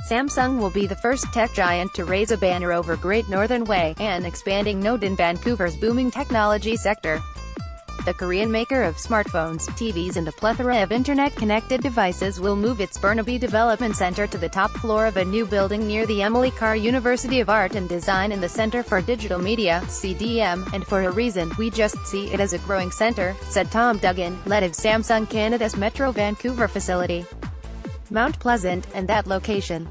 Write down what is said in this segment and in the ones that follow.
Samsung will be the first tech giant to raise a banner over Great Northern Way, an expanding node in Vancouver's booming technology sector. The Korean maker of smartphones, TVs and a plethora of internet-connected devices will move its Burnaby Development Center to the top floor of a new building near the Emily Carr University of Art and Design and the Center for Digital Media, CDM, and for a reason, we just see it as a growing center, said Tom Duggan, lead of Samsung Canada's Metro Vancouver facility, Mount Pleasant, and that location.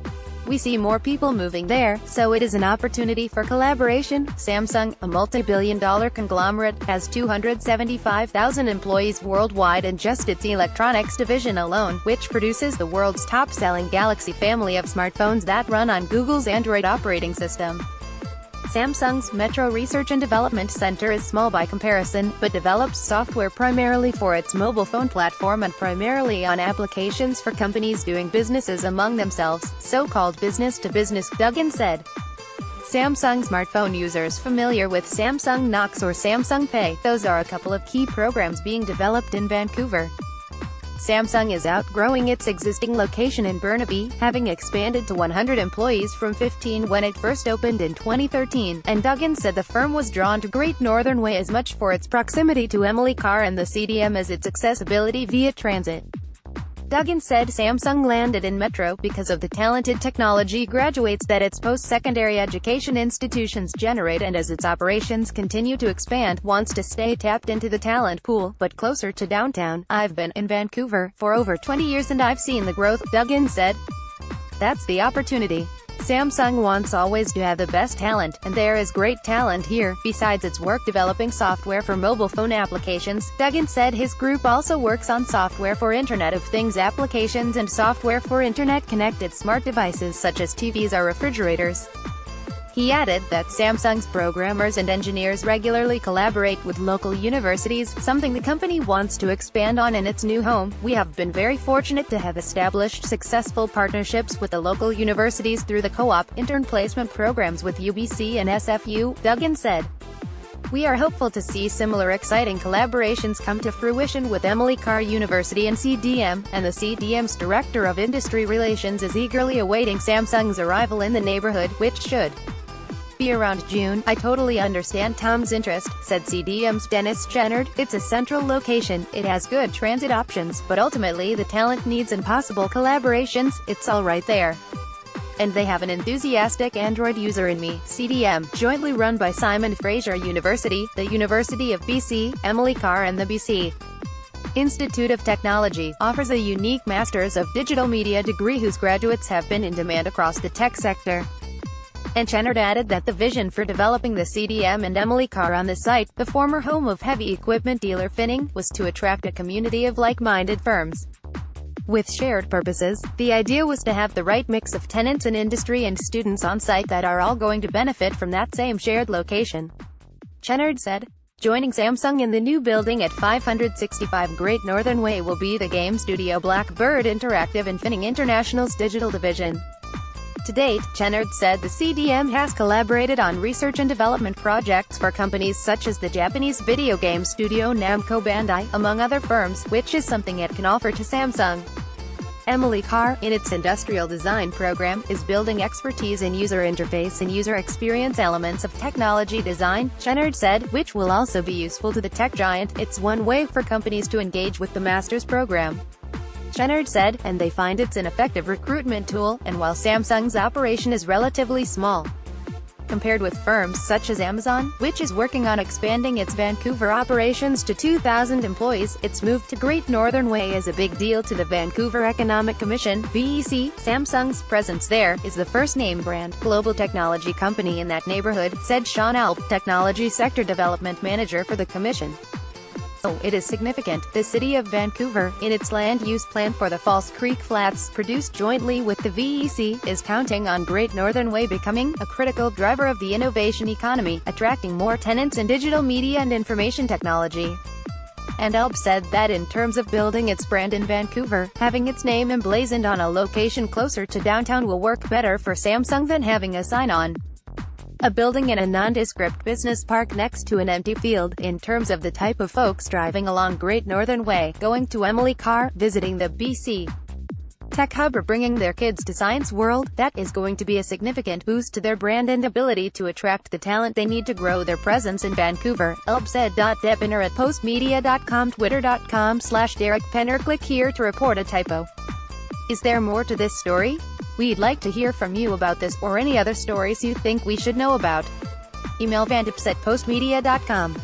We see more people moving there, so it is an opportunity for collaboration. Samsung, a multi-billion-dollar conglomerate, has 275,000 employees worldwide in just its electronics division alone, which produces the world's top-selling Galaxy family of smartphones that run on Google's Android operating system. Samsung's Metro Research and Development Center is small by comparison, but develops software primarily for its mobile phone platform and primarily on applications for companies doing businesses among themselves, so-called business-to-business, Duggan said. Samsung smartphone users familiar with Samsung Knox or Samsung Pay, those are a couple of key programs being developed in Vancouver. Samsung is outgrowing its existing location in Burnaby, having expanded to 100 employees from 15 when it first opened in 2013, and Duggan said the firm was drawn to Great Northern Way as much for its proximity to Emily Carr and the CDM as its accessibility via transit. Duggan said Samsung landed in Metro because of the talented technology graduates that its post-secondary education institutions generate, and as its operations continue to expand, wants to stay tapped into the talent pool, but closer to downtown. I've been in Vancouver for over 20 years and I've seen the growth, Duggan said. That's the opportunity. Samsung wants always to have the best talent, and there is great talent here. Besides its work developing software for mobile phone applications, Duggan said his group also works on software for Internet of Things applications and software for Internet-connected smart devices such as TVs or refrigerators. He added that Samsung's programmers and engineers regularly collaborate with local universities, something the company wants to expand on in its new home. We have been very fortunate to have established successful partnerships with the local universities through the co-op, intern placement programs with UBC and SFU, Duggan said. We are hopeful to see similar exciting collaborations come to fruition with Emily Carr University and CDM, and the CDM's Director of Industry Relations is eagerly awaiting Samsung's arrival in the neighborhood, which should be around June. I totally understand Tom's interest, said CDM's Dennis Chennard. It's a central location, it has good transit options, but ultimately the talent needs and possible collaborations, it's all right there. And they have an enthusiastic Android user in me. CDM, jointly run by Simon Fraser University, the University of BC, Emily Carr and the BC Institute of Technology, offers a unique Masters of Digital Media degree whose graduates have been in demand across the tech sector. And Chennard added that the vision for developing the CDM and Emily Carr on the site, the former home of heavy equipment dealer Finning, was to attract a community of like-minded firms with shared purposes. The idea was to have the right mix of tenants and industry and students on site that are all going to benefit from that same shared location, Chennard said. Joining Samsung in the new building at 565 Great Northern Way will be the game studio Blackbird Interactive and Finning International's digital division. To date, Chennard said the CDM has collaborated on research and development projects for companies such as the Japanese video game studio Namco Bandai, among other firms, which is something it can offer to Samsung. Emily Carr, in its industrial design program, is building expertise in user interface and user experience elements of technology design, Chennard said, which will also be useful to the tech giant. It's one way for companies to engage with the master's program, Chennard said, and they find it's an effective recruitment tool. And while Samsung's operation is relatively small compared with firms such as Amazon, which is working on expanding its Vancouver operations to 2,000 employees, its move to Great Northern Way is a big deal to the Vancouver Economic Commission, VEC. Samsung's presence there is the first name brand global technology company in that neighborhood, said Sean Alp, Technology Sector Development Manager for the Commission. It is significant. The City of Vancouver, in its land use plan for the False Creek Flats, produced jointly with the VEC, is counting on Great Northern Way becoming a critical driver of the innovation economy, attracting more tenants in digital media and information technology. And Alp said that in terms of building its brand in Vancouver, having its name emblazoned on a location closer to downtown will work better for Samsung than having a sign on a building in a nondescript business park next to an empty field. In terms of the type of folks driving along Great Northern Way, going to Emily Carr, visiting the BC tech hub are bringing their kids to Science World. That is going to be a significant boost to their brand and ability to attract the talent they need to grow their presence in Vancouver, Elb said. Depiner at postmedia.com, twitter.com/Derek Penner. Click here to report a typo. Is there more to this story? We'd like to hear from you about this or any other stories you think we should know about. Email vantips@postmedia.com.